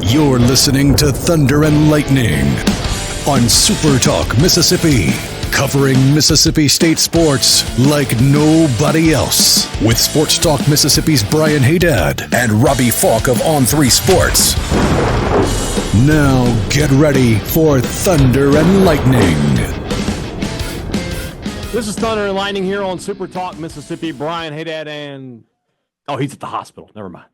You're listening to Thunder and Lightning on SuperTalk Mississippi, covering Mississippi State sports like nobody else. With Sports Talk Mississippi's Brian Hadad and Robbie Falk of On3 Sports. Now get ready for Thunder and Lightning. This is Thunder and Lightning here on SuperTalk Mississippi. Brian Hadad and... Oh, he's at the hospital. Never mind.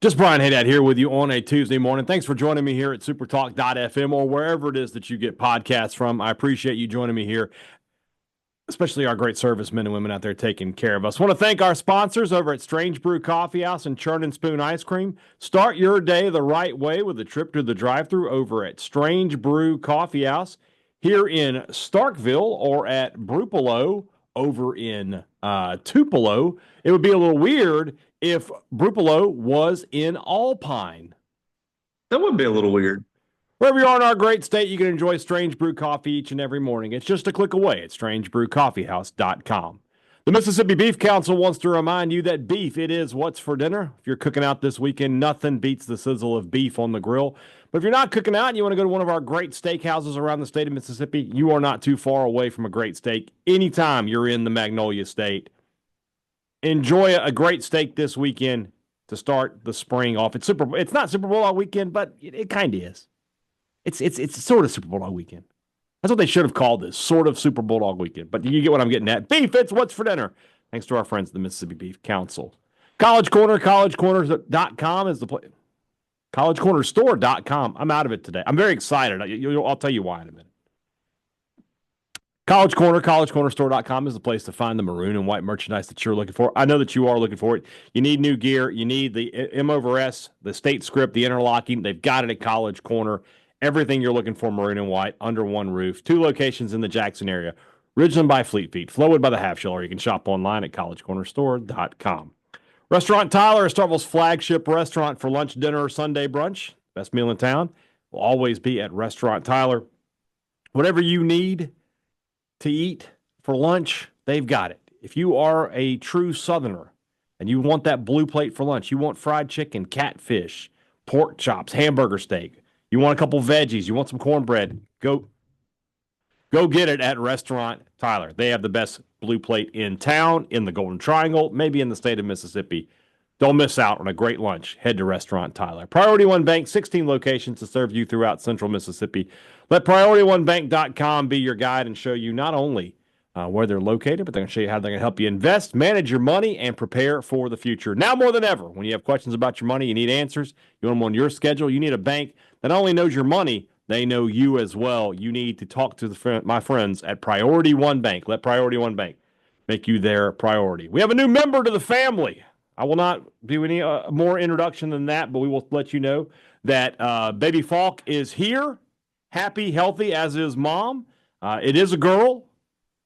Just Brian Hadad here with you on a Tuesday morning. Thanks for joining me here at supertalk.fm or wherever it is that you get podcasts from. I appreciate you joining me here, especially our great servicemen and women out there taking care of us. I want to thank our sponsors over at Strange Brew Coffee House and Churn and Spoon Ice Cream. Start your day the right way with a trip to the drive-thru over at Strange Brew Coffee House here in Starkville or at Brupolo over in Tupelo. It would be a little weird if Brupolo was in Alpine. That would be a little weird. Wherever you are in our great state, you can enjoy Strange Brew Coffee each and every morning. It's just a click away at strangebrewcoffeehouse.com. The Mississippi Beef Council wants to remind you that beef, it is what's for dinner. If you're cooking out this weekend, nothing beats the sizzle of beef on the grill. But if you're not cooking out and you want to go to one of our great steakhouses around the state of Mississippi, you are not too far away from a great steak anytime you're in the Magnolia State. Enjoy a great steak this weekend to start the spring off. It's not Super Bowl weekend, but it kind of is. It's sort of Super Bowl weekend. That's what they should have called this, sort of Super Bulldog weekend. But you get what I'm getting at. Beef, it's what's for dinner. Thanks to our friends at the Mississippi Beef Council. College Corner, collegecorners.com is the place. collegecornerstore.com. I'm out of it today. I'm very excited. I'll tell you why in a minute. College Corner, collegecornerstore.com is the place to find the maroon and white merchandise that you're looking for. I know that you are looking for it. You need new gear. You need the M over S, the state script, the interlocking. They've got it at College Corner. Everything you're looking for, maroon and white, under one roof. 2 locations in the Jackson area. Ridgeland by Fleet Feet, Flowwood by the Half Shell, or you can shop online at collegecornerstore.com. Restaurant Tyler is Starkville's flagship restaurant for lunch, dinner, or Sunday brunch. Best meal in town will always be at Restaurant Tyler. Whatever you need to eat for lunch, they've got it. If you are a true Southerner and you want that blue plate for lunch, you want fried chicken, catfish, pork chops, hamburger steak, you want a couple veggies, you want some cornbread, go get it at Restaurant Tyler. They have the best blue plate in town, in the Golden Triangle, maybe in the state of Mississippi. Don't miss out on a great lunch. Head to Restaurant Tyler. Priority One Bank, 16 locations to serve you throughout central Mississippi. Let PriorityOneBank.com be your guide and show you not only where they're located, but they're going to show you how they're going to help you invest, manage your money, and prepare for the future. Now more than ever, when you have questions about your money, you need answers, you want them on your schedule, you need a bank that not only knows your money, they know you as well. You need to talk to my friends at Priority One Bank. Let Priority One Bank make you their priority. We have a new member to the family. I will not do any more introduction than that, but we will let you know that baby Falk is here, happy, healthy, as is mom. It is a girl.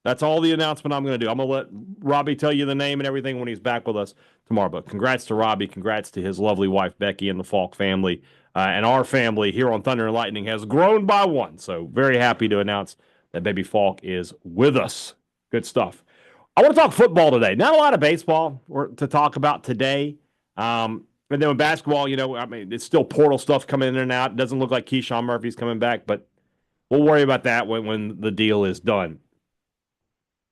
That's all the announcement I'm going to do. I'm going to let Robbie tell you the name and everything when he's back with us tomorrow. But congrats to Robbie. Congrats to his lovely wife, Becky, and the Falk family. And our family here on Thunder and Lightning has grown by one. So very happy to announce that baby Falk is with us. Good stuff. I want to talk football today. Not a lot of baseball to talk about today. And then with basketball, it's still portal stuff coming in and out. It doesn't look like Keyshawn Murphy's coming back, but we'll worry about that when the deal is done.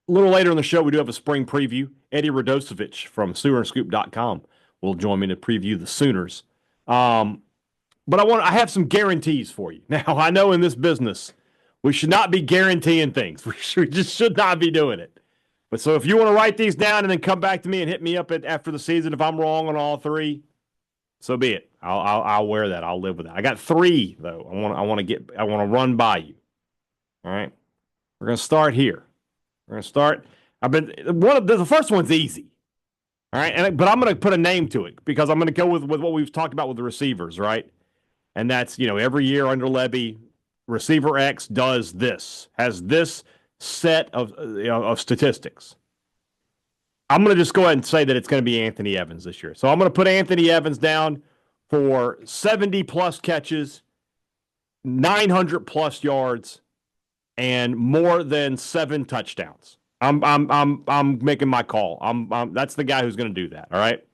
A little later in the show, we do have a spring preview. Eddie Radosevich from SoonerScoop.com will join me to preview the Sooners. But I have some guarantees for you. Now, I know in this business, we should not be guaranteeing things. We just should not be doing it. But so if you want to write these down and then come back to me and hit me up after the season if I'm wrong on all 3, so be it. I'll wear that. I'll live with that. I got 3 though. I want to run by you. All right. We're going to start here. We're going to start. The first one's easy. All right. But I'm going to put a name to it because I'm going to go with what we've talked about with the receivers, right? And that's, every year under Lebby, receiver X does this, has this set of statistics. I'm going to just go ahead and say that it's going to be Anthony Evans this year. So I'm going to put Anthony Evans down for 70-plus catches, 900-plus yards, and more than 7 touchdowns. I'm making my call. That's the guy who's going to do that, all right?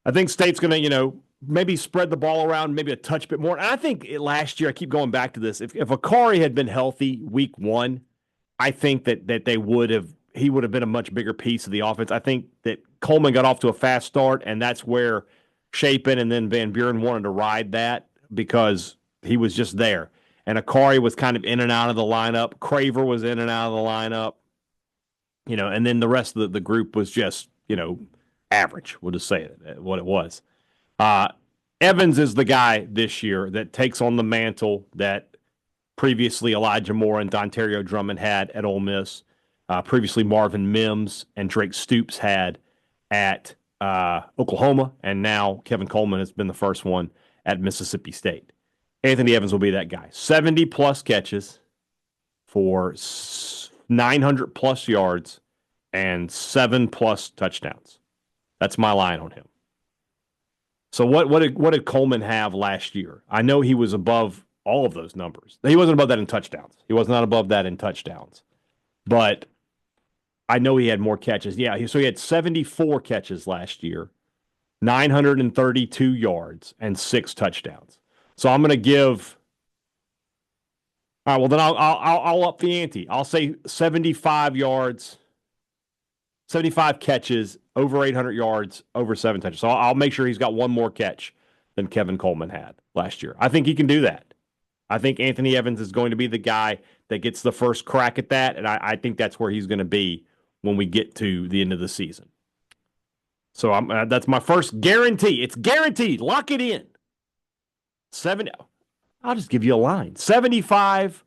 I think State's going to, maybe spread the ball around maybe a touch bit more. And I think last year, I keep going back to this. If Akari had been healthy week one, I think that he would have been a much bigger piece of the offense. I think that Coleman got off to a fast start, and that's where Chapin and then Van Buren wanted to ride that because he was just there. And Akari was kind of in and out of the lineup. Craver was in and out of the lineup. And then the rest of the group was just, average. We'll just say it what it was. Evans is the guy this year that takes on the mantle that previously Elijah Moore and Dontario Drummond had at Ole Miss. Previously Marvin Mims and Drake Stoops had at Oklahoma. And now Kevin Coleman has been the first one at Mississippi State. Anthony Evans will be that guy. 70-plus catches for 900-plus yards and 7-plus touchdowns. That's my line on him. So what did Coleman have last year? I know he was above all of those numbers. He wasn't above that in touchdowns. He was not above that in touchdowns. But I know he had more catches. Yeah, so he had 74 catches last year, 932 yards, and 6 touchdowns. So I'm going to give. All right. Well, then I'll up the ante. I'll say 75 yards, 75 catches, over 800 yards, over 7 touches. So I'll make sure he's got one more catch than Kevin Coleman had last year. I think he can do that. I think Anthony Evans is going to be the guy that gets the first crack at that, and I think that's where he's going to be when we get to the end of the season. So that's my first guarantee. It's guaranteed. Lock it in. I'll just give you a line. 75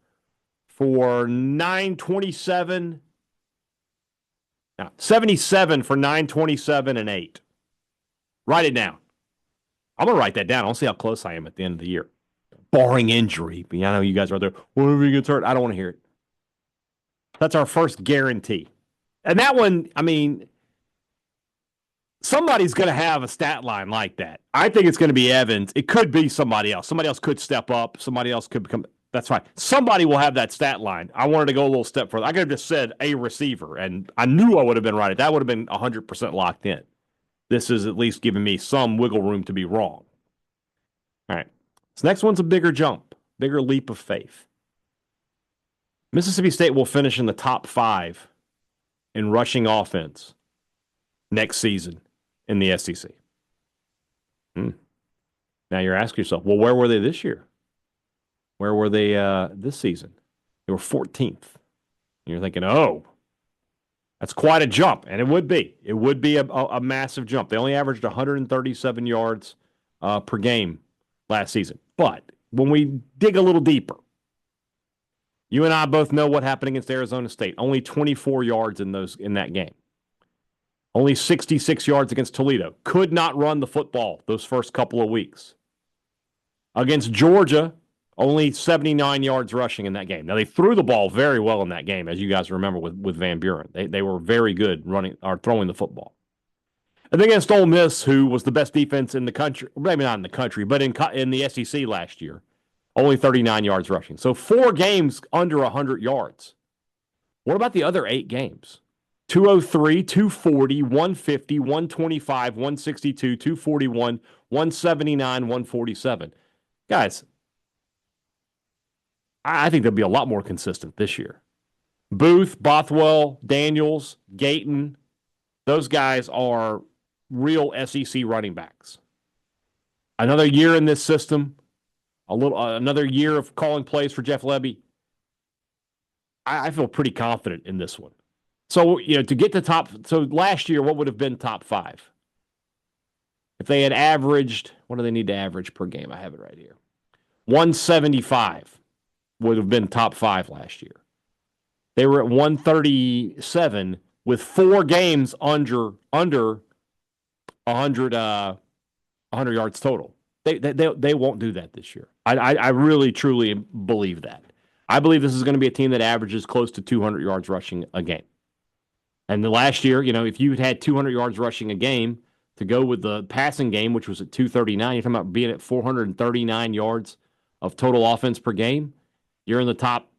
for 927. No, 77 for 927 and 8. Write it down. I'm going to write that down. I'll see how close I am at the end of the year. Barring injury. I know you guys are there. Whenever he gets hurt, I don't want to hear it. That's our first guarantee. And that one, somebody's going to have a stat line like that. I think it's going to be Evans. It could be somebody else. Somebody else could step up. Somebody else could become. That's fine. Somebody will have that stat line. I wanted to go a little step further. I could have just said a receiver, and I knew I would have been right. That would have been 100% locked in. This is at least giving me some wiggle room to be wrong. All right. This next one's a bigger jump, bigger leap of faith. Mississippi State will finish in the top 5 in rushing offense next season in the SEC. Now you're asking yourself, well, where were they this year? Where were they this season? They were 14th. And you're thinking, oh, that's quite a jump. And it would be. It would be a massive jump. They only averaged 137 yards per game last season. But when we dig a little deeper, you and I both know what happened against Arizona State. Only 24 yards in that game. Only 66 yards against Toledo. Could not run the football those first couple of weeks. Against Georgia, only 79 yards rushing in that game. Now, they threw the ball very well in that game, as you guys remember with Van Buren. They were very good running or throwing the football. And then against Ole Miss, who was the best defense in the country, maybe not in the country, but in the SEC last year, only 39 yards rushing. So 4 games under 100 yards. What about the other 8 games? 203, 240, 150, 125, 162, 241, 179, 147. Guys, I think they'll be a lot more consistent this year. Booth, Bothwell, Daniels, Gayton, those guys are real SEC running backs. Another year in this system, another year of calling plays for Jeff Lebby. I feel pretty confident in this one. So, to get to so last year, what would have been top 5? If they had averaged, what do they need to average per game? I have it right here. 175 would have been top 5 last year. They were at 137 with 4 games under 100 yards total. They won't do that this year. I really, truly believe that. I believe this is going to be a team that averages close to 200 yards rushing a game. And the last year, if you had 200 yards rushing a game to go with the passing game, which was at 239, you're talking about being at 439 yards of total offense per game. You're in the top.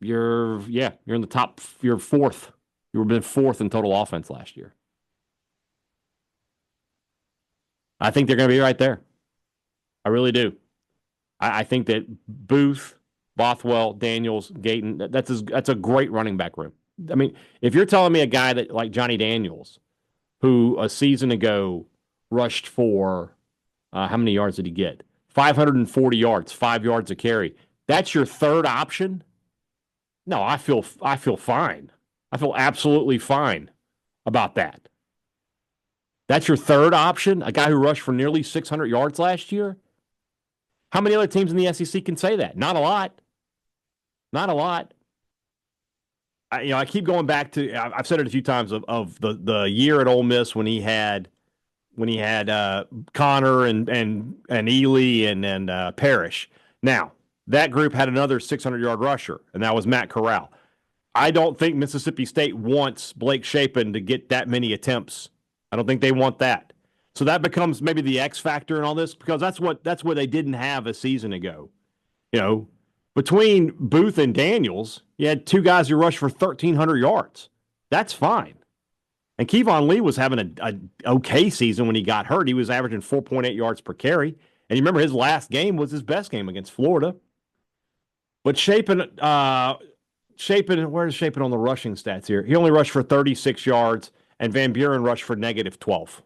You're in the top. You're 4th. You were been 4th in total offense last year. I think they're going to be right there. I really do. I think that Booth, Bothwell, Daniels, Gayton, that's a great running back room. I mean, if you're telling me a guy that like Johnny Daniels, who a season ago rushed for how many yards did he get? 540 yards, 5 yards a carry. That's your third option? No, I feel fine. I feel absolutely fine about that. That's your third option? A guy who rushed for nearly 600 yards last year? How many other teams in the SEC can say that? Not a lot. Not a lot. I keep going back to I've said it a few times of the year at Ole Miss when he had Connor and Ely and Parrish. Now that group had another 600-yard rusher, and that was Matt Corral. I don't think Mississippi State wants Blake Shapen to get that many attempts. I don't think they want that. So that becomes maybe the X factor in all this, because that's what they didn't have a season ago. Between Booth and Daniels, you had two guys who rushed for 1,300 yards. That's fine. And Kevon Lee was having an okay season when he got hurt. He was averaging 4.8 yards per carry. And you remember his last game was his best game against Florida. But Shapen, where's Shapen on the rushing stats here? He only rushed for 36 yards, and Van Buren rushed for negative 12.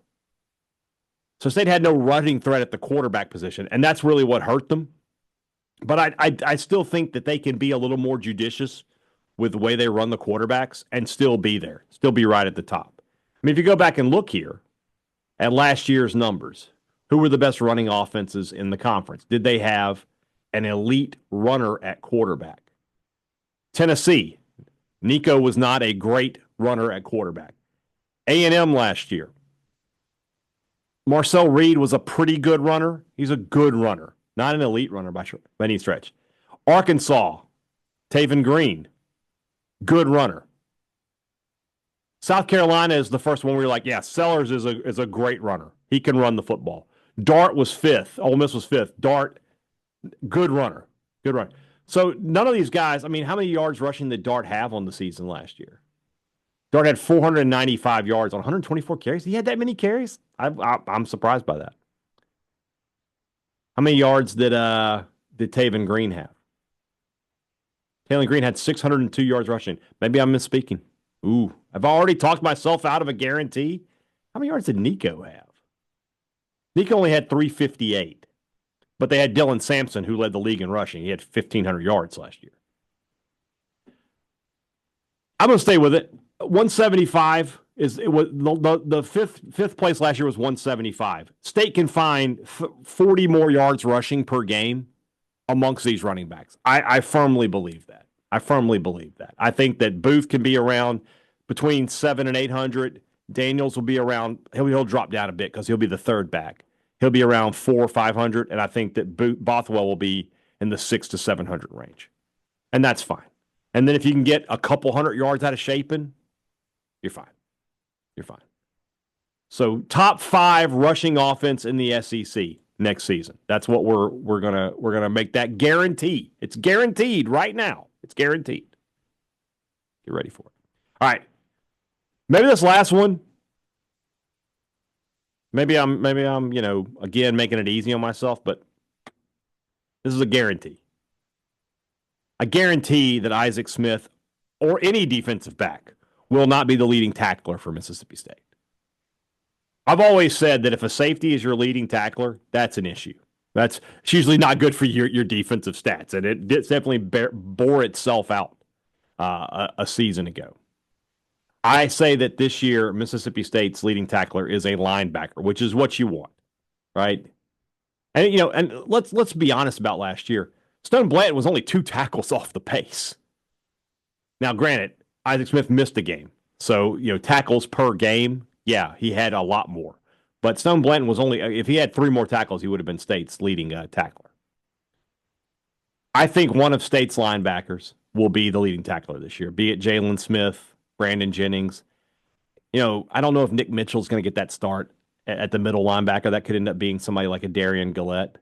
So State had no running threat at the quarterback position, and that's really what hurt them. But I still think that they can be a little more judicious with the way they run the quarterbacks and still be there, still be right at the top. I mean, if you go back and look here at last year's numbers, who were the best running offenses in the conference? Did they have an elite runner at quarterback? Tennessee, Nico was not a great runner at quarterback. A&M last year, Marcel Reed was a pretty good runner. He's a good runner, not an elite runner by any stretch. Arkansas, Taven Green, good runner. South Carolina is the first one where you're like, yeah, Sellers is a great runner. He can run the football. Dart was fifth. Ole Miss was fifth. Dart, good runner. Good runner. So none of these guys, I mean, how many yards rushing did Dart have on the season last year? Dart had 495 yards on 124 carries. He had that many carries? I'm surprised by that. How many yards did Taven Green have? Taven Green had 602 yards rushing. Maybe I'm misspeaking. Ooh, I've already talked myself out of a guarantee. How many yards did Nico have? Nico only had 358. But they had Dylan Sampson, who led the league in rushing. He had 1,500 yards last year. I'm going to stay with it. 175 was the fifth place last year was 175. State can find 40 more yards rushing per game amongst these running backs. I firmly believe that. I think that Booth can be around between 700 and 800. Daniels will be around. He'll drop down a bit because he'll be the third back. He'll be around 400 or 500, and I think that Bothwell will be in the 600 to 700 range, and that's fine. And then if you can get a couple hundred yards out of Shapen, you're fine. You're fine. So top 5 rushing offense in the SEC next season. That's what we're gonna make that guarantee. It's guaranteed right now. It's guaranteed. Get ready for it. All right. Maybe this last one. Maybe I'm again making it easy on myself, but this is a guarantee. I guarantee that Isaac Smith or any defensive back will not be the leading tackler for Mississippi State. I've always said that if a safety is your leading tackler, that's an issue. It's usually not good for your defensive stats, and it definitely bore itself out a season ago. I say that this year, Mississippi State's leading tackler is a linebacker, which is what you want, right? And let's be honest about last year. Stone Blanton was only 2 tackles off the pace. Now, granted, Isaac Smith missed a game, so tackles per game, yeah, he had a lot more. But Stone Blanton was only, if he had 3 more tackles, he would have been State's leading tackler. I think one of State's linebackers will be the leading tackler this year, be it Jalen Smith, Brandon Jennings. I don't know if Nick Mitchell's going to get that start at the middle linebacker. That could end up being somebody like a Darian Gillette.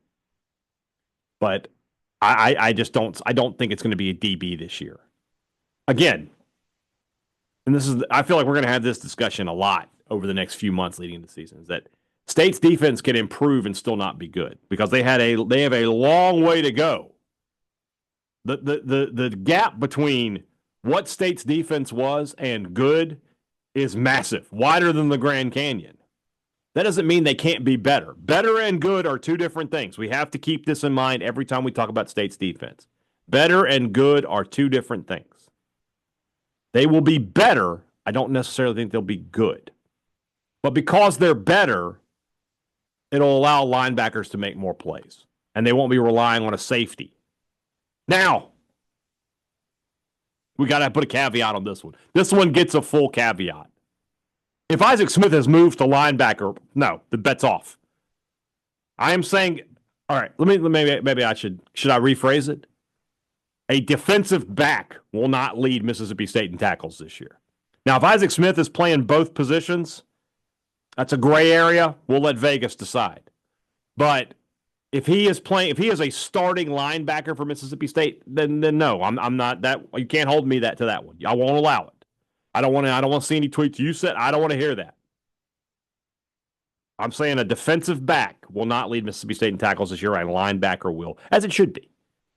But I just don't think it's going to be a DB this year. Again, and I feel like we're going to have this discussion a lot over the next few months leading into the season, is that State's defense can improve and still not be good because they have a long way to go. The gap between what State's defense was and good is massive, wider than the Grand Canyon. That doesn't mean they can't be better. Better and good are two different things. We have to keep this in mind every time we talk about State's defense. Better and good are two different things. They will be better. I don't necessarily think they'll be good. But because they're better, it'll allow linebackers to make more plays, and they won't be relying on a safety. Now, we got to put a caveat on this one. This one gets a full caveat. If Isaac Smith has moved to linebacker, no, the bet's off. I am saying, all right, maybe I should I rephrase it? A defensive back will not lead Mississippi State in tackles this year. Now, if Isaac Smith is playing both positions, that's a gray area. We'll let Vegas decide. But if he is a starting linebacker for Mississippi State, then no, I'm not that. You can't hold me to that one. I won't allow it. I don't want to see any tweets you said. I don't want to hear that. I'm saying a defensive back will not lead Mississippi State in tackles this year. A linebacker will, as it should be.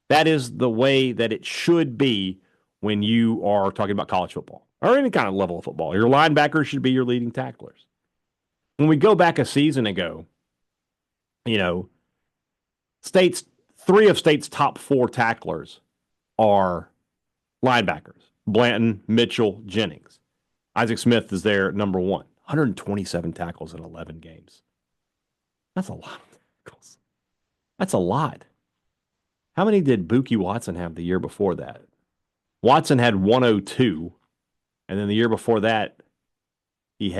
That is the way that it should be when you are talking about college football or any kind of level of football. Your linebackers should be your leading tacklers. When we go back a season ago, three of State's top 4 tacklers are linebackers. Blanton, Mitchell, Jennings. Isaac Smith is there number 1. 127 tackles in 11 games. That's a lot of tackles. That's a lot. How many did Buki Watson have the year before that? Watson had 102, and then the year before that, he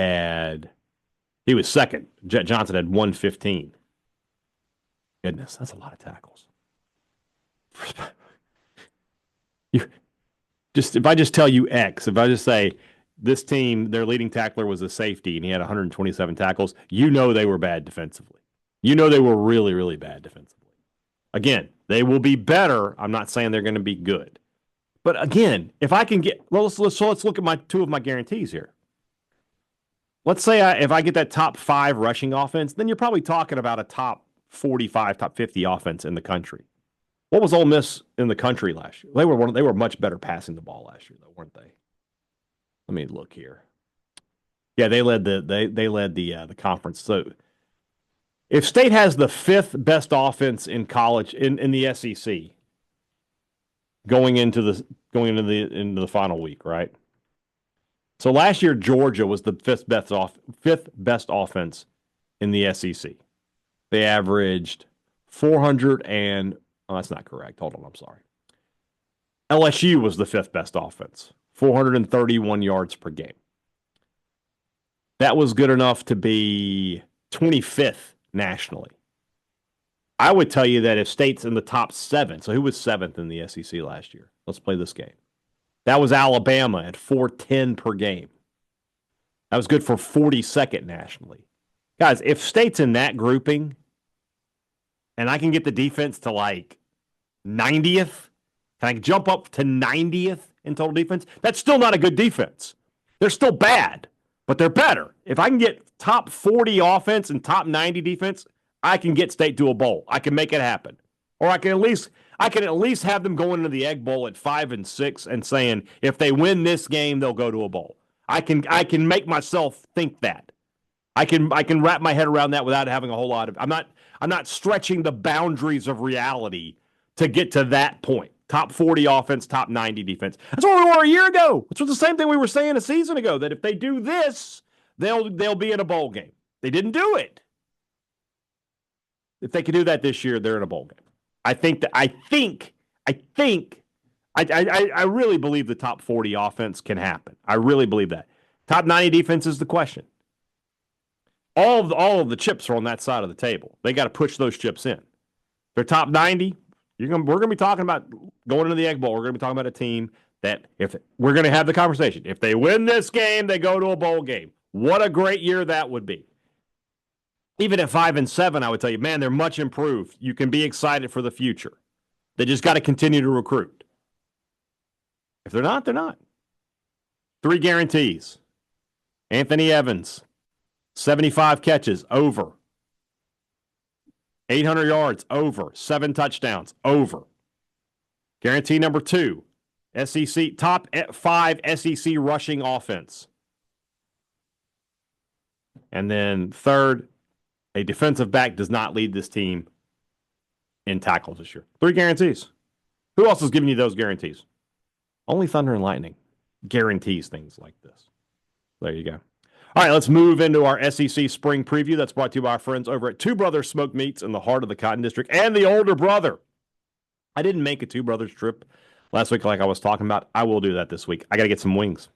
was second. Jet Johnson had 115. Goodness, that's a lot of tackles. If I just tell you X, if I just say this team, their leading tackler was a safety and he had 127 tackles, you know they were bad defensively. You know they were really, really bad defensively. Again, they will be better. I'm not saying they're going to be good. But again, if I can get, let's look at two of my guarantees here. Let's say if I get that top 5 rushing offense, then you're probably talking about a top 45, top 50 offense in the country. What was Ole Miss in the country last year? They were much better passing the ball last year, though, weren't they? Let me look here. Yeah, they led the conference. So if State has the 5th best offense in college in the SEC going into the final week, right? So last year Georgia was the 5th best offense in the SEC. They averaged 400 and that's not correct. Hold on, I'm sorry. LSU was the 5th best offense, 431 yards per game. That was good enough to be 25th nationally. I would tell you that if State's in the top 7, so who was 7th in the SEC last year? Let's play this game. That was Alabama at 410 per game. That was good for 42nd nationally. Guys, if State's in that grouping and I can get the defense to like 90th, can I jump up to 90th in total defense? That's still not a good defense. They're still bad, but they're better. If I can get top 40 offense and top 90 defense, I can get State to a bowl. I can make it happen. Or I can at least have them going into the Egg Bowl at 5-6 and saying if they win this game, they'll go to a bowl. I can make myself think that. I can wrap my head around that without having a whole lot of. I'm not stretching the boundaries of reality to get to that point. Top 40 offense, top 90 defense. That's what we were a year ago. Which was the same thing we were saying a season ago, that if they do this, they'll be in a bowl game. They didn't do it. If they could do that this year, they're in a bowl game. I really believe the top 40 offense can happen. I really believe that. Top 90 defense is the question. All of the chips are on that side of the table. They got to push those chips in. They're top 90. We're going to be talking about going into the Egg Bowl. We're going to be talking about a team that we're going to have the conversation. If they win this game, they go to a bowl game. What a great year that would be. Even at 5-7, I would tell you, man, they're much improved. You can be excited for the future. They just got to continue to recruit. If they're not, they're not. 3 guarantees. Anthony Evans, 75 catches, over. 800 yards, over. 7 touchdowns, over. Guarantee number 2, SEC top 5 SEC rushing offense. And then third, a defensive back does not lead this team in tackles this year. 3 guarantees. Who else is giving you those guarantees? Only Thunder and Lightning guarantees things like this. There you go. All right, let's move into our SEC spring preview. That's brought to you by our friends over at Two Brothers Smoked Meats in the heart of the Cotton District and the older brother. I didn't make a Two Brothers trip last week like I was talking about. I will do that this week. I got to get some wings.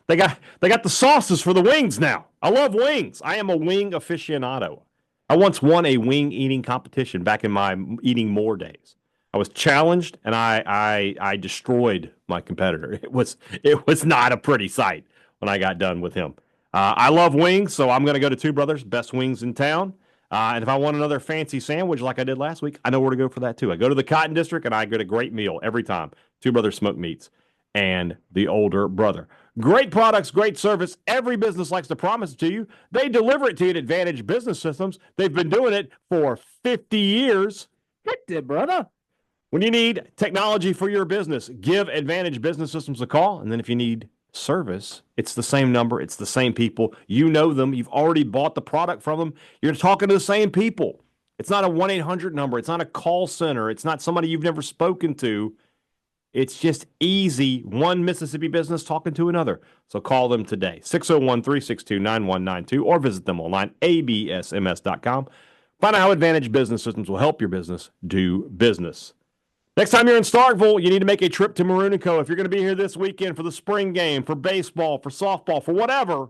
They got the sauces for the wings now. I love wings. I am a wing aficionado. I once won a wing eating competition back in my eating more days. I was challenged and I destroyed my competitor. It was not a pretty sight when I got done with him. I love wings, so I'm going to go to Two Brothers, best wings in town. And if I want another fancy sandwich like I did last week, I know where to go for that too. I go to the Cotton District and I get a great meal every time. Two Brothers Smoked Meats and the older brother. Great products, great service. Every business likes to promise it to you. They deliver it to you at Advantage Business Systems. They've been doing it for 50 years. Get it, brother. When you need technology for your business, give Advantage Business Systems a call. And then if you need service, it's the same number. It's the same people. You know them. You've already bought the product from them. You're talking to the same people. It's not a 1-800 number. It's not a call center. It's not somebody you've never spoken to. It's just easy. One Mississippi business talking to another. So call them today, 601-362-9192, or visit them online, absms.com. Find out how Advantage Business Systems will help your business do business. Next time you're in Starkville, you need to make a trip to Maroon & Co. If you're going to be here this weekend for the spring game, for baseball, for softball, for whatever,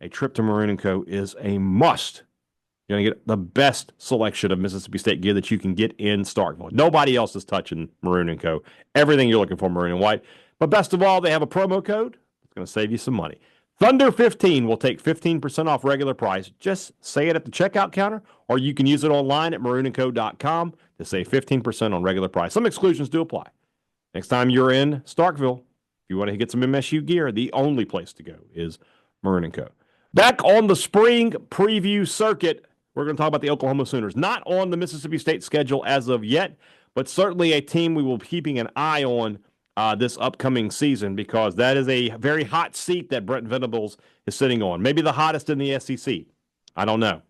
a trip to Maroon & Co. is a must. You're going to get the best selection of Mississippi State gear that you can get in Starkville. Nobody else is touching Maroon & Co. Everything you're looking for, maroon and white. But best of all, they have a promo code that's going to save you some money. Thunder15 will take 15% off regular price. Just say it at the checkout counter, or you can use it online at maroonandco.com to save 15% on regular price. Some exclusions do apply. Next time you're in Starkville, if you want to get some MSU gear, the only place to go is Maroon & Co. Back on the spring preview circuit, we're going to talk about the Oklahoma Sooners. Not on the Mississippi State schedule as of yet, but certainly a team we will be keeping an eye on this upcoming season, because that is a very hot seat that Brent Venables is sitting on. Maybe the hottest in the SEC. I don't know.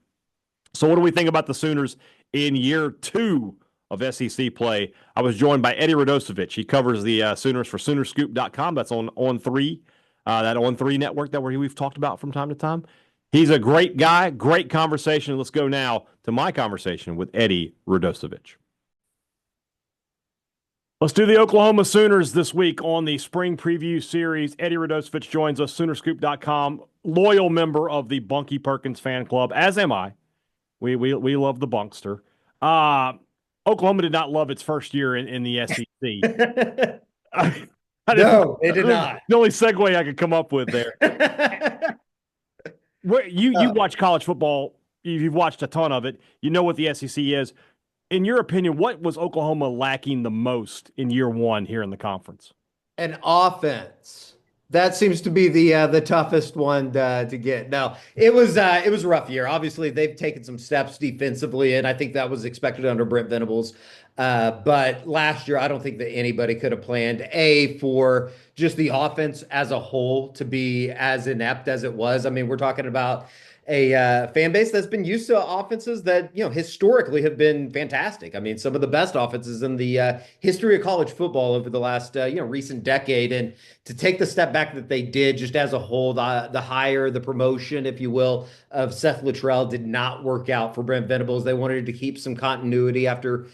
So what do we think about the Sooners in year 2 of SEC play? I was joined by Eddie Radosevich. He covers the Sooners for Soonerscoop.com. That's on 3, that On 3 network that we've talked about from time to time. He's a great guy, great conversation. Let's go now to my conversation with Eddie Radosevich. Let's do the Oklahoma Sooners this week on the spring preview series. Eddie Radosevich joins us, Soonerscoop.com, loyal member of the Bunky Perkins fan club, as am I. We love the Bunkster. Oklahoma did not love its first year in the SEC. No, they did not. The only segue I could come up with there. You watch college football. You've watched a ton of it. You know what the SEC is. In your opinion, what was Oklahoma lacking the most in year 1 here in the conference? An offense. That seems to be the toughest one to get. No, it was a rough year. Obviously, they've taken some steps defensively, and I think that was expected under Brent Venables. But last year, I don't think that anybody could have planned for just the offense as a whole to be as inept as it was. I mean, we're talking about a fan base that's been used to offenses that, historically have been fantastic. I mean, some of the best offenses in the history of college football over the last, recent decade. And to take the step back that they did just as a whole, the hire, the promotion, if you will, of Seth Luttrell did not work out for Brent Venables. They wanted to keep some continuity after,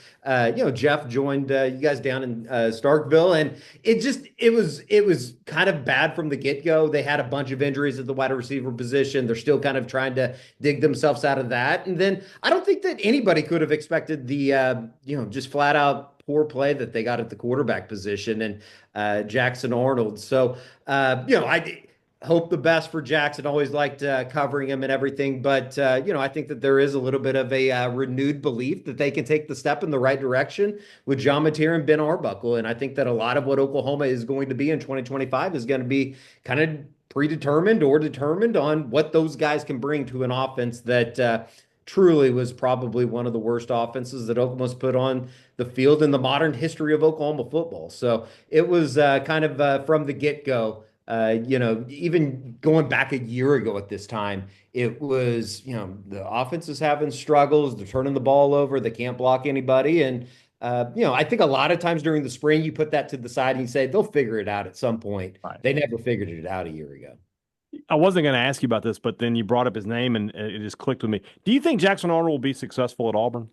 Jeff joined you guys down in Starkville. And it was kind of bad from the get-go. They had a bunch of injuries at the wide receiver position. They're still kind of trying to dig themselves out of that. And then I don't think that anybody could have expected the, just flat out poor play that they got at the quarterback position and Jackson Arnold. So, I hope the best for Jackson. Always liked covering him and everything. But, I think that there is a little bit of a renewed belief that they can take the step in the right direction with John Mateer and Ben Arbuckle. And I think that a lot of what Oklahoma is going to be in 2025 is going to be kind of predetermined or determined on what those guys can bring to an offense that, truly was probably one of the worst offenses that Oklahoma's put on the field in the modern history of Oklahoma football. So it was kind of from the get-go, even going back a year ago at this time, it was, the offense is having struggles. They're turning the ball over. They can't block anybody. And, I think a lot of times during the spring, you put that to the side and you say they'll figure it out at some point. Right. They never figured it out a year ago. I wasn't going to ask you about this, but then you brought up his name and it just clicked with me. Do you think Jackson Arnold will be successful at Auburn?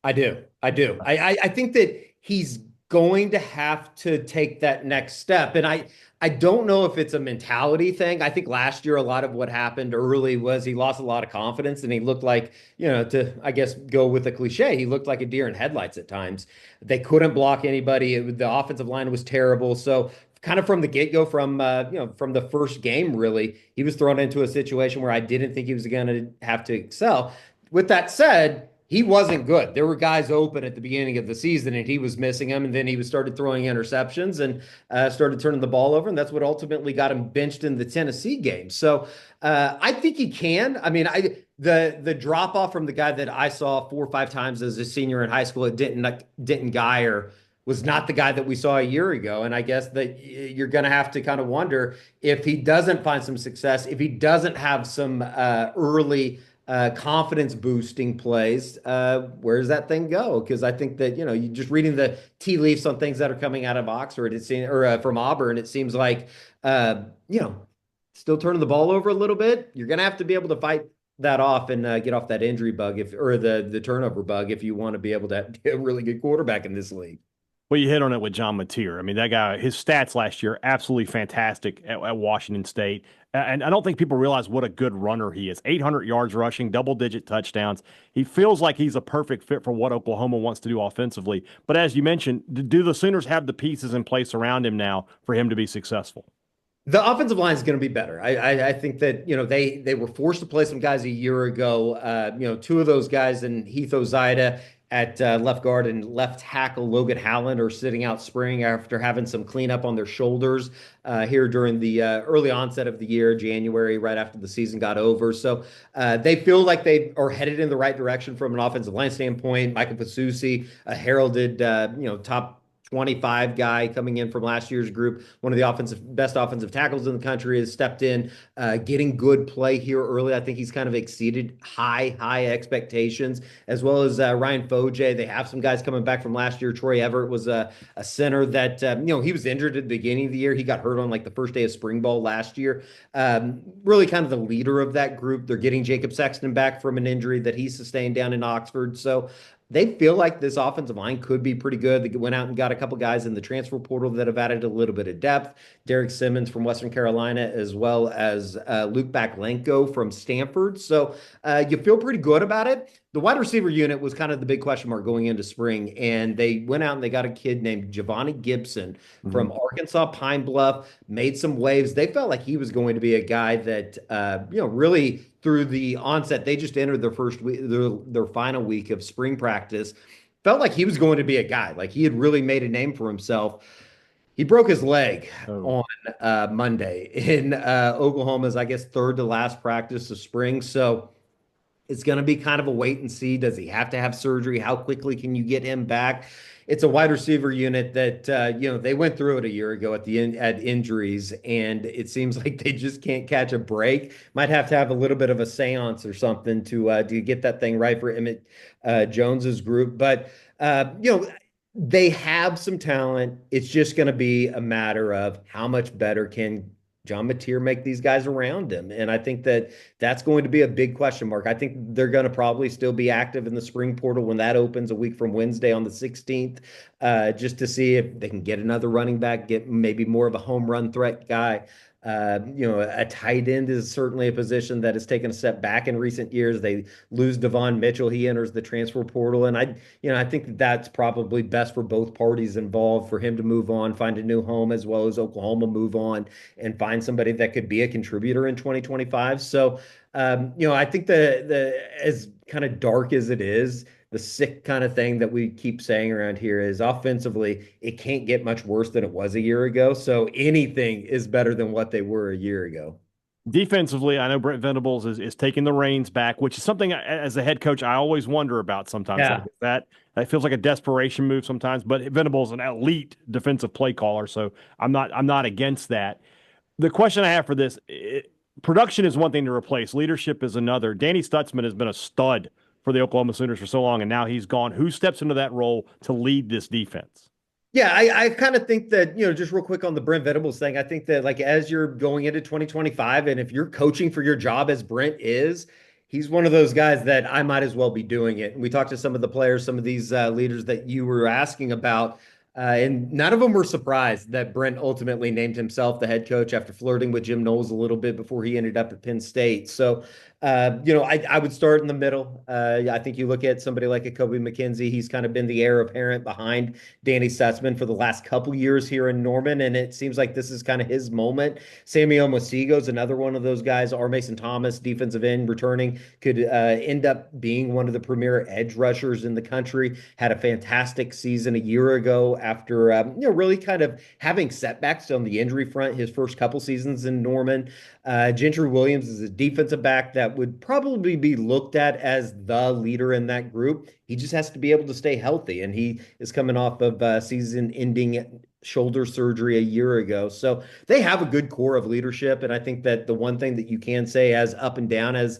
I do. I do. I think that he's going to have to take that next step. And I don't know if it's a mentality thing. I think last year, a lot of what happened early was he lost a lot of confidence and he looked like, to, I guess, go with a cliche, he looked like a deer in headlights at times. They couldn't block anybody. The offensive line was terrible. So kind of from the get-go, from the first game, really, he was thrown into a situation where I didn't think he was going to have to excel. With that said, he wasn't good. There were guys open at the beginning of the season, and he was missing them. And then he started throwing interceptions and started turning the ball over, and that's what ultimately got him benched in the Tennessee game. So I think he can. I mean, the drop off from the guy that I saw 4 or 5 times as a senior in high school at Denton Geyer was not the guy that we saw a year ago. And I guess that you're going to have to kind of wonder if he doesn't find some success, if he doesn't have some early confidence boosting plays, where does that thing go? Because I think that, you just reading the tea leaves on things that are coming out of Oxford, from Auburn, it seems like, still turning the ball over a little bit. You're going to have to be able to fight that off and get off that injury bug the turnover bug if you want to be able to get a really good quarterback in this league. Well, you hit on it with John Mateer. I mean, that guy, his stats last year, absolutely fantastic at Washington State. And I don't think people realize what a good runner he is. 800 yards rushing, double-digit touchdowns. He feels like he's a perfect fit for what Oklahoma wants to do offensively. But as you mentioned, do the Sooners have the pieces in place around him now for him to be successful? The offensive line is going to be better. I think that, they were forced to play some guys a year ago. 2 of those guys, and Heath Ozida at left guard and left tackle Logan Howland, are sitting out spring after having some cleanup on their shoulders here during the early onset of the year, January, right after the season got over. So they feel like they are headed in the right direction from an offensive line standpoint. Michael Pasusi, a heralded, top 25 guy coming in from last year's group, one of the best offensive tackles in the country, has stepped in, getting good play here early. I think he's kind of exceeded high expectations, as well as Ryan Foje. They have some guys coming back from last year. Troy Everett was a center that, he was injured at the beginning of the year. He got hurt on like the first day of spring ball last year. Really kind of the leader of that group. They're getting Jacob Sexton back from an injury that he sustained down in Oxford. So they feel like this offensive line could be pretty good. They went out and got a couple guys in the transfer portal that have added a little bit of depth. Derek Simmons from Western Carolina, as well as Luke Baklenko from Stanford. So you feel pretty good about it. The wide receiver unit was kind of the big question mark going into spring, and they went out and they got a kid named Giovanni Gibson from Arkansas Pine Bluff, made some waves. They felt like he was going to be a guy that, really through the onset, they just entered their first week, their final week of spring practice, felt like he was going to be a guy. Like he had really made a name for himself. He broke his leg on Monday in Oklahoma's, I guess, third to last practice of spring. So it's going to be kind of a wait and see. Does he have to have surgery? How quickly can you get him back? It's a wide receiver unit that, they went through it a year ago at injuries, and it seems like they just can't catch a break. Might have to have a little bit of a seance or something to get that thing right for Emmett Jones's group. But, they have some talent. It's just going to be a matter of how much better can John Mateer make these guys around him. And I think that that's going to be a big question mark. I think they're going to probably still be active in the spring portal when that opens a week from Wednesday on the 16th, just to see if they can get another running back, get maybe more of a home run threat guy. A tight end is certainly a position that has taken a step back in recent years. They lose Devon Mitchell. He enters the transfer portal. And I think that's probably best for both parties involved, for him to move on, find a new home, as well as Oklahoma move on and find somebody that could be a contributor in 2025. So, I think as kind of dark as it is, the sick kind of thing that we keep saying around here is offensively, it can't get much worse than it was a year ago. So anything is better than what they were a year ago. Defensively, I know Brent Venables is taking the reins back, which is something as a head coach I always wonder about sometimes. Like Yeah. that feels like a desperation move sometimes, but Venables is an elite defensive play caller, so I'm not against that. The question I have for this, production is one thing to replace, leadership is another. Danny Stutzman has been a stud for the Oklahoma Sooners for so long, and now he's gone. Who steps into that role to lead this defense? Yeah, I kind of think that, just real quick on the Brent Venables thing, I think that like as you're going into 2025, and if you're coaching for your job as Brent is, he's one of those guys that I might as well be doing it. And we talked to some of the players, some of these leaders that you were asking about, and none of them were surprised that Brent ultimately named himself the head coach after flirting with Jim Knowles a little bit before he ended up at Penn State. So, I would start in the middle. I think you look at somebody like a Kobe McKenzie. He's kind of been the heir apparent behind Danny Sussman for the last couple years here in Norman, and it seems like this is kind of his moment. Sammy Omosigho is another one of those guys. R. Mason Thomas, defensive end, returning, could end up being one of the premier edge rushers in the country. Had a fantastic season a year ago after really kind of having setbacks on the injury front his first couple seasons in Norman. Gentry Williams is a defensive back that would probably be looked at as the leader in that group. He just has to be able to stay healthy, and he is coming off of season-ending shoulder surgery a year ago. So they have a good core of leadership, and I think that the one thing that you can say as up and down as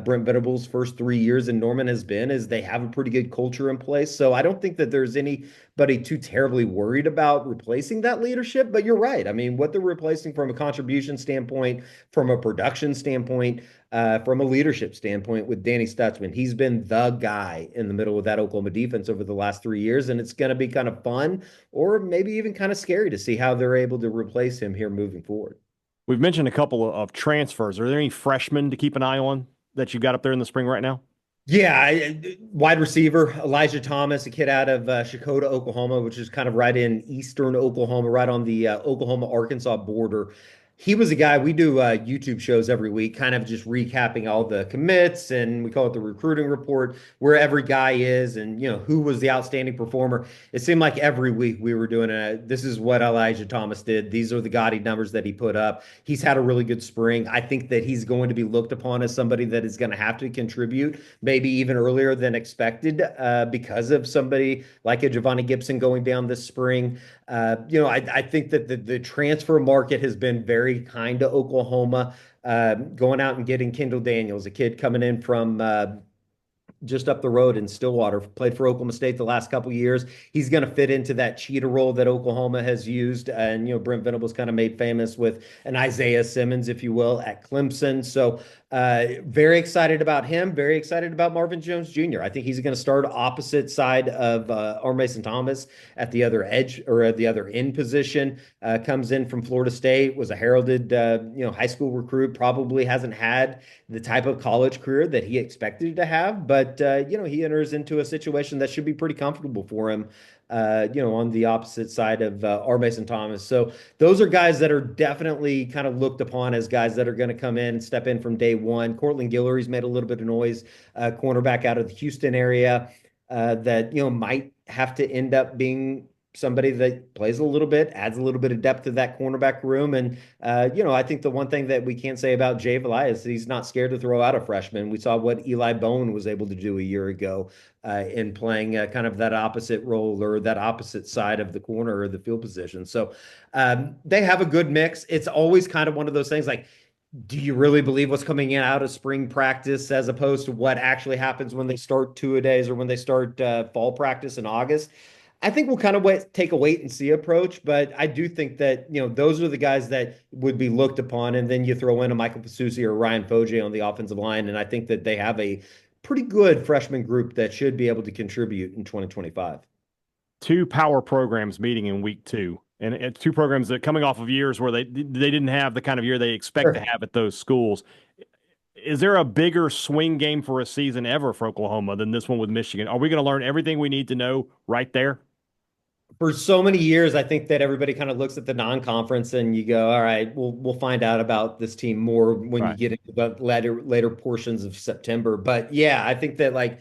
Brent Venables' first 3 years in Norman has been is they have a pretty good culture in place. So I don't think that there's anybody too terribly worried about replacing that leadership. But you're right. I mean, what they're replacing from a contribution standpoint, from a production standpoint, from a leadership standpoint with Danny Stutzman. He's been the guy in the middle of that Oklahoma defense over the last 3 years, and it's going to be kind of fun or maybe even kind of scary to see how they're able to replace him here moving forward. We've mentioned a couple of transfers. Are there any freshmen to keep an eye on that you got up there in the spring right now? Yeah, wide receiver Elijah Thomas, a kid out of Shakota, Oklahoma, which is kind of right in eastern Oklahoma, right on the Oklahoma-Arkansas border. He was a guy, we do YouTube shows every week, kind of just recapping all the commits, and we call it the recruiting report, where every guy is and, who was the outstanding performer. It seemed like every week we were doing this is what Elijah Thomas did. These are the gaudy numbers that he put up. He's had a really good spring. I think that he's going to be looked upon as somebody that is going to have to contribute maybe even earlier than expected because of somebody like a Giovanni Gibson going down this spring. I think that the transfer market has been very kind to Oklahoma, going out and getting Kendall Daniels, a kid coming in from just up the road in Stillwater, played for Oklahoma State the last couple of years. He's going to fit into that cheetah role that Oklahoma has used. And, Brent Venables kind of made famous with an Isaiah Simmons, if you will, at Clemson. So very excited about him. Very excited about Marvin Jones Jr. I think he's going to start opposite side of R. Mason Thomas at the other edge or at the other end position. Comes in from Florida State, was a heralded, high school recruit, probably hasn't had the type of college career that he expected to have, but he enters into a situation that should be pretty comfortable for him, on the opposite side of R. Mason Thomas. So those are guys that are definitely kind of looked upon as guys that are going to come in and step in from day one. Cortland Guillory's made a little bit of noise, cornerback out of the Houston area, that, might have to end up being somebody that plays a little bit, adds a little bit of depth to that cornerback room. And, I think the one thing that we can't say about Jay Valai is he's not scared to throw out a freshman. We saw what Eli Bone was able to do a year ago in playing kind of that opposite role or that opposite side of the corner or the field position. So they have a good mix. It's always kind of one of those things like, do you really believe what's coming in out of spring practice as opposed to what actually happens when they start two-a-days or when they start fall practice in August? I think we'll kind of take a wait and see approach, but I do think that, those are the guys that would be looked upon. And then you throw in a Michael Pasusi or Ryan Foje on the offensive line. And I think that they have a pretty good freshman group that should be able to contribute in 2025. Two power programs meeting in week 2. And two programs that coming off of years where they didn't have the kind of year they expect to have at those schools. Is there a bigger swing game for a season ever for Oklahoma than this one with Michigan? Are we going to learn everything we need to know right there? For so many years, I think that everybody kind of looks at the non-conference and you go, all right, we'll find out about this team more when you get into the later portions of September. But yeah, I think that like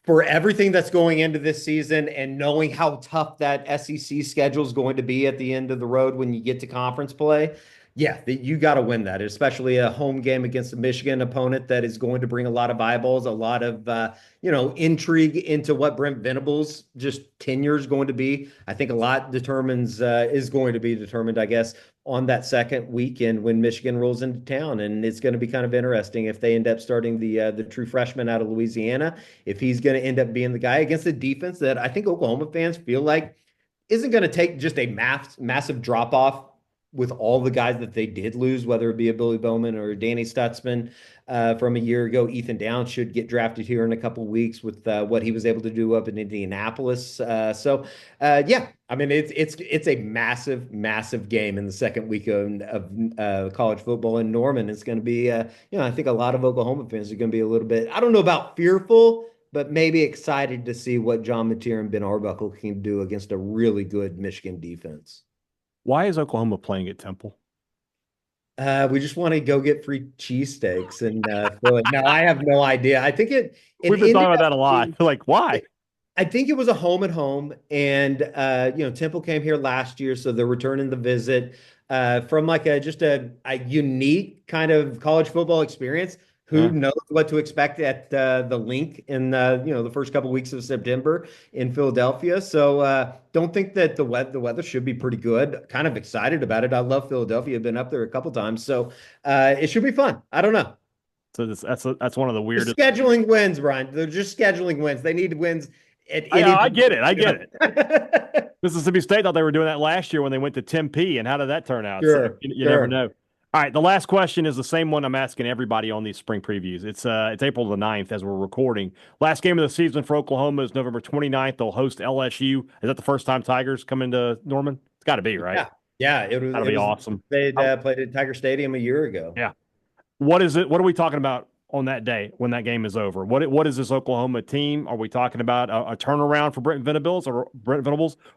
for everything that's going into this season and knowing how tough that SEC schedule is going to be at the end of the road when you get to conference play, Yeah, you got to win that, especially a home game against a Michigan opponent that is going to bring a lot of eyeballs, a lot of intrigue into what Brent Venables' just tenure is going to be. I think a lot determines is going to be determined, I guess, on that second weekend when Michigan rolls into town, and it's going to be kind of interesting if they end up starting the true freshman out of Louisiana, if he's going to end up being the guy against a defense that I think Oklahoma fans feel like isn't going to take just a massive drop off with all the guys that they did lose, whether it be a Billy Bowman or Danny Stutzman from a year ago. Ethan Downs should get drafted here in a couple of weeks with what he was able to do up in Indianapolis. Yeah, I mean it's a massive game in the second week of college football in Norman. It's going to be I think a lot of Oklahoma fans are going to be a little bit, I don't know about fearful, but maybe excited to see what John Mateer and Ben Arbuckle can do against a really good Michigan defense. Why is Oklahoma playing at Temple? We just want to go get free cheesesteaks and Philly. No, I have no idea. I think We've been talking about that a lot. Like, why? I think it was a home at home, and Temple came here last year, so they're returning the visit from like just a unique kind of college football experience. Who knows what to expect at the Link in the first couple weeks of September in Philadelphia? So don't think that the weather should be pretty good. Kind of excited about it. I love Philadelphia. I've been up there a couple times, so it should be fun. I don't know. So that's one of the weirdest scheduling wins, Brian. They're just scheduling wins. They need wins. I get it. Mississippi State thought they were doing that last year when they went to Tempe, and how did that turn out? Sure, so you never know. All right, the last question is the same one I'm asking everybody on these spring previews. It's April the 9th as we're recording. Last game of the season for Oklahoma is November 29th. They'll host LSU. Is that the first time Tigers come into Norman? It's got to be, right? Yeah. That'll be awesome. They played at Tiger Stadium a year ago. Yeah. What is it? What are we talking about on that day when that game is over? What is this Oklahoma team? Are we talking about a turnaround for Brent Venables, or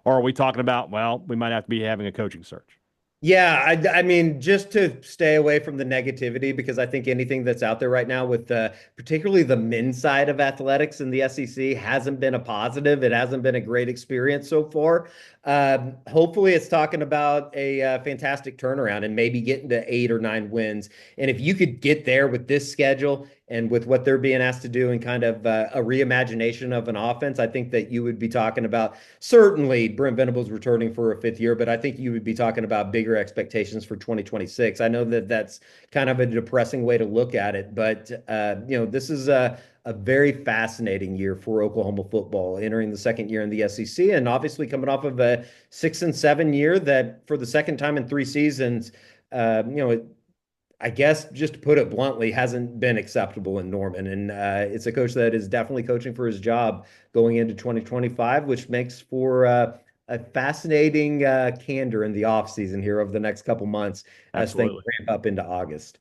are we talking about, well, we might have to be having a coaching search? Yeah, I mean, just to stay away from the negativity, because I think anything that's out there right now with particularly the men's side of athletics in the SEC hasn't been a positive. It hasn't been a great experience so far. Hopefully it's talking about a fantastic turnaround and maybe getting to 8 or 9 wins. And if you could get there with this schedule and with what they're being asked to do and kind of a reimagination of an offense, I think that you would be talking about certainly Brent Venables returning for a 5th year, but I think you would be talking about bigger expectations for 2026. I know that that's kind of a depressing way to look at it, but this is a very fascinating year for Oklahoma football, entering the second year in the SEC, and obviously coming off of a 6-7 year that for the second time in 3 seasons, I guess, just to put it bluntly, hasn't been acceptable in Norman. And it's a coach that is definitely coaching for his job going into 2025, which makes for a fascinating candor in the offseason here over the next couple months as things ramp up into August.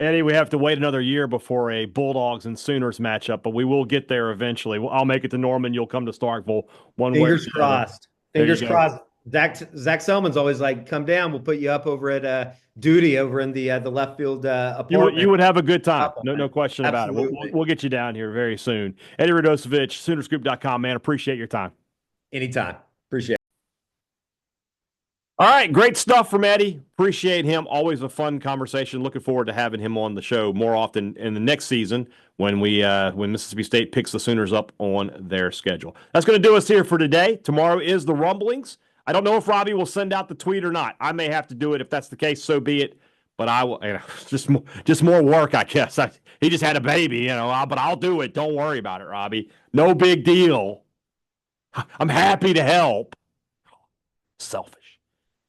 Eddie, we have to wait another year before a Bulldogs and Sooners matchup, but we will get there eventually. I'll make it to Norman. You'll come to Starkville. Fingers crossed. Fingers crossed. Zach Selman's always like, come down. We'll put you up over at duty over in the left field apartment. You would have a good time. No question about it. We'll get you down here very soon. Eddie Radosevich, Soonerscoop.com, man. Appreciate your time. Anytime. Appreciate it. All right, great stuff from Eddie. Appreciate him. Always a fun conversation. Looking forward to having him on the show more often in the next season when Mississippi State picks the Sooners up on their schedule. That's going to do us here for today. Tomorrow is the Rumblings. I don't know if Robbie will send out the tweet or not. I may have to do it. If that's the case, so be it. But I will. Just more work, I guess. He just had a baby, but I'll do it. Don't worry about it, Robbie. No big deal. I'm happy to help. Selfish.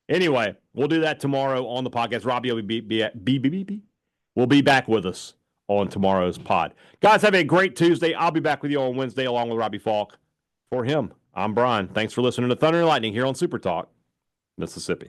Anyway, we'll do that tomorrow on the podcast. Robbie will be back with us on tomorrow's pod. Guys, have a great Tuesday. I'll be back with you on Wednesday along with Robbie Falk. For him, I'm Brian. Thanks for listening to Thunder and Lightning here on SuperTalk, Mississippi.